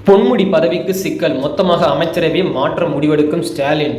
பொன்முடி பதவிக்கு சிக்கல், மொத்தமாக அமைச்சரவை மாற்ற முடிவெடுக்கும் ஸ்டாலின்.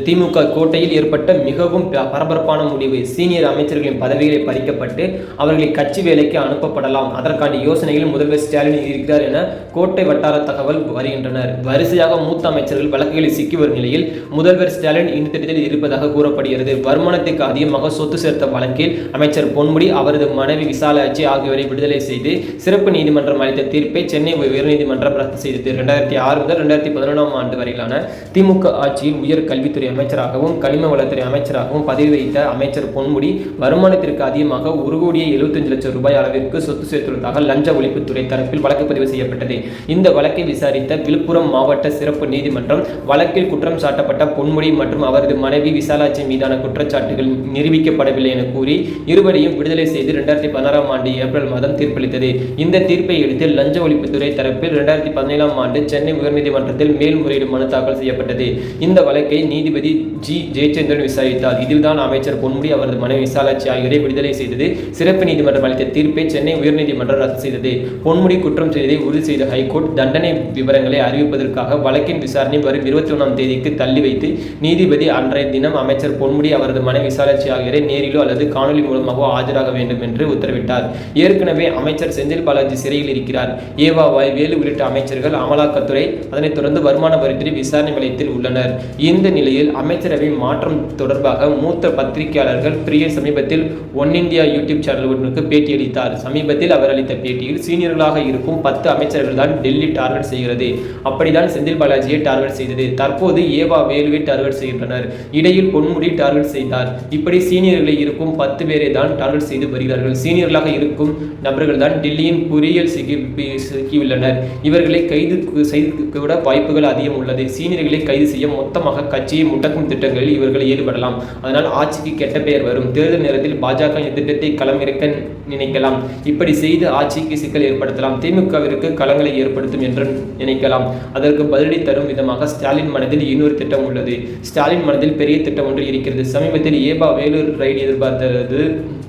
திமுக கோட்டையில் ஏற்பட்ட மிகவும் பரபரப்பான முடிவு. சீனியர் அமைச்சர்களின் பதவிகளை பறிக்கப்பட்டு அவர்களை கட்சி வேலைக்கு அனுப்பப்படலாம். அதற்கான யோசனையில் முதல்வர் ஸ்டாலின் இருக்கிறார் என கோட்டை வட்டார தகவல் வருகின்றனர். வரிசையாக மூத்த அமைச்சர்கள் வழக்குகளில் சிக்கி வரும் நிலையில் முதல்வர் ஸ்டாலின் இந்த திட்டத்தில் இருப்பதாக கூறப்படுகிறது. வருமானத்துக்கு அதிகமாக சொத்து சேர்த்த வழக்கில் அமைச்சர் பொன்முடி, அவரது மனைவி விசாலாட்சி ஆகியோரை விடுதலை செய்து சிறப்பு நீதிமன்றம் அளித்த தீர்ப்பை சென்னை உயர்நீதிமன்றம் ரத்து செய்தது. 2006 முதல் 2011 ஆண்டு வரையிலான திமுக ஆட்சியில் உயர் கல்வித்துறை அமைச்சராகவும் கனிம வளத்துறை அமைச்சராகவும் பதவி வைத்த அமைச்சர் பொன்முடி வருமானத்திற்கு அதிகமாக 1,75,00,000 ரூபாய் அளவிற்கு சொத்து சேர்த்துள்ளதாக லஞ்ச ஒழிப்புத்துறை தரப்பில் வழக்கு பதிவு செய்யப்பட்டது. இந்த வழக்கை விசாரித்த விழுப்புரம் மாவட்ட சிறப்பு நீதிமன்றம் வழக்கில் குற்றம் சாட்டப்பட்ட பொன்முடி மற்றும் அவரது மனைவி விசாலாட்சி மீதான குற்றச்சாட்டுகள் நிரூபிக்கப்படவில்லை என கூறி இருவரையும் விடுதலை செய்து 2016 ஆண்டு ஏப்ரல் மாதம் தீர்ப்பளித்தது. இந்த தீர்ப்பை எடுத்து லஞ்ச ஒழிப்புத்துறை தரப்பில் 2017 ஆண்டு சென்னை உயர்நீதிமன்றத்தில் மேல்முறையீடு மனு தாக்கல் செய்யப்பட்டது. இந்த வழக்கை நீதிபதி ஜி. ஜெயச்சந்திரன் விசாரித்தார். இதில்தான் அமைச்சர் பொன்முடி, அவரது மனைவி விசாலாட்சி ஆகியோரை விடுதலை செய்தது. சிறப்பு நீதிமன்றம் அளித்த தீர்ப்பை சென்னை உயர்நீதிமன்றம் ரத்து செய்தது. பொன்முடி குற்றம் செய்ததை உறுதி செய்த ஹைகோர்ட் தண்டனை விவரங்களை அறிவிப்பதற்காக வழக்கின் விசாரணை வரும் 21ஆம் தேதிக்கு தள்ளி வைத்து நீதிபதி அன்றைய தினம் அமைச்சர் பொன்முடி, அவரது மனைவி விசாலாட்சி ஆகியோரை நேரிலோ அல்லது காணொலி மூலமாக ஆஜராக வேண்டும் என்று உத்தரவிட்டார். ஏற்கனவே அமைச்சர் செந்தில் பாலாஜி சிறையில் இருக்கிறார். ஏவாவாய், வேலு உள்ளிட்ட அமைச்சர்கள் அமலாக்கத்துறை, அதனைத் தொடர்ந்து வருமான வரித்துறை விசாரணை வளையத்தில் உள்ளனர். இந்த நிலையில் அமைச்சரவை மாற்றம் தொடர்பாக மூத்த பத்திரிகையாளர்கள் பிரிய சமீபத்தில் ஒன் இந்தியா யூடியூப் சேனல் ஒன்றுக்கு பேட்டியளித்தார். சமீபத்தில் அவர் அளித்த பேட்டியில் சீனியர்களாக இருக்கும் 10 அமைச்சர்கள் தான் டெல்லி டார்கெட் செய்கிறது, அப்படிதான் செந்தில் பாலாஜியை டார்கெட் செய்தது, தற்போது ஏவா வேலுவை டார்கெட் செய்கின்றனர், இடையில் பொன்முடி டார்கெட் செய்தார், இப்படி சீனியர்களை இருக்கும் 10 பேரை தான் டார்கெட் செய்து வருகிறார்கள். சீனியர்களாக இருக்கும் நபர்கள் தான் டெல்லியின் பொறியியல் சிக்கியுள்ளனர். இவர்களை கைது செய்து கூட வாய்ப்புகள் அதிகம் உள்ளது. சீனியர்களை கைது செய்ய மொத்தமாக கட்சியை முடக்கும் திட்டங்களில் இவர்கள் ஈடுபடலாம். அதனால் ஆட்சிக்கு கெட்ட பெயர் வரும். தேர்தல் நேரத்தில் பாஜக இந்த திட்டத்தை களமிறக்க நினைக்கலாம். இப்படி செய்து ஆட்சிக்கு சிக்கல் ஏற்படுத்தலாம். திமுகவிற்கு களங்களை ஏற்படுத்தும் என்று நினைக்கலாம். அதற்கு பதிலடி தரும் விதமாக ஸ்டாலின் மனதில் இன்னொரு திட்டம் உள்ளது. ஸ்டாலின் மனதில் பெரிய திட்டம் ஒன்று இருக்கிறது. சமீபத்தில் ஏபா வேலூர் ரைடு எதிர்பார்த்தது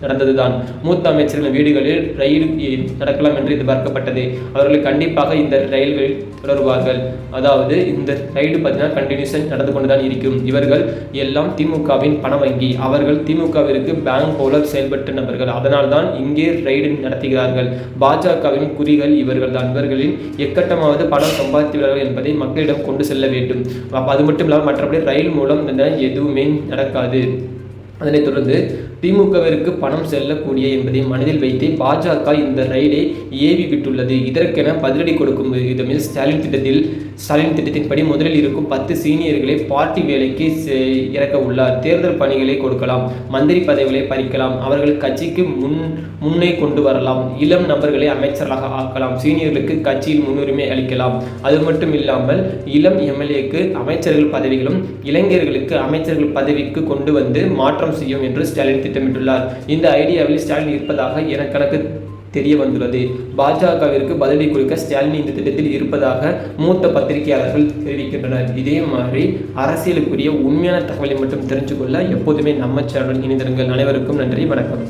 நடந்ததுதான். மூத்த அமைச்சர்களின் வீடுகளில் ரயில் நடக்கலாம் என்று எதிர்பார்க்கப்பட்டது. அவர்கள் கண்டிப்பாக இந்த ரயில்களில் தொடருவார்கள். அதாவது இந்த ரைடு பார்த்தீங்கன்னா கண்டினியூஷன் நடந்து கொண்டுதான் இருக்கும். இவர்கள் எல்லாம் திமுகவின் பண வங்கி. அவர்கள் திமுகவிற்கு பேங்க் போல செயல்பட்ட நபர்கள். அதனால் தான் இங்கே ரைடு நடத்துகிறார்கள். பாஜகவின் குறிகள் இவர்கள் தான். இவர்களின் எக்கட்டமாவது பணம் சம்பாதித்துள்ளார்கள் என்பதை மக்களிடம் கொண்டு செல்ல வேண்டும். அது மட்டும் இல்லாமல் மற்றபடி ரயில் மூலம் எதுவுமே நடக்காது. அதனைத் தொடர்ந்து திமுகவிற்கு பணம் செல்லக்கூடிய என்பதை மனதில் வைத்து பாஜக இந்த ரைடை ஏவி விட்டுள்ளது. இதற்கென பதிலடி கொடுக்கும் விதமில் ஸ்டாலின் திட்டத்தின்படி முதலில் இருக்கும் 10 சீனியர்களை பார்ட்டி வேலைக்கு இறக்க உள்ளார். தேர்தல் பணிகளை கொடுக்கலாம், மந்திரி பதவிகளை பறிக்கலாம், அவர்கள் கட்சிக்கு முன்னே கொண்டு வரலாம், இளம் நபர்களை அமைச்சர்களாக ஆக்கலாம், சீனியர்களுக்கு கட்சியில் முன்னுரிமை அளிக்கலாம். அது மட்டும் இல்லாமல் இளம் எம்எல்ஏக்கு அமைச்சர்கள் பதவிகளும் இளைஞர்களுக்கு அமைச்சர்கள் பதவிக்கு கொண்டு வந்து மாற்றம் செய்யும் என்று ஸ்டாலின் திட்டமிட்டுள்ளார். இந்த ஐடியாவில் ஸ்டாலின் இருப்பதாக எனக்கு தெரிய வந்துள்ளது. பாஜகவிற்கு பதிலடி கொடுக்க ஸ்டாலின் இந்த திட்டத்தில் இருப்பதாக மூத்த பத்திரிகையாளர்கள் தெரிவிக்கின்றனர். இதே மாதிரி அரசியலுக்குரிய உண்மையான தகவலை மட்டும் தெரிஞ்சு கொள்ள எப்போதுமே நம்ம சேனல் இணைந்திருங்கள். அனைவருக்கும் நன்றி, வணக்கம்.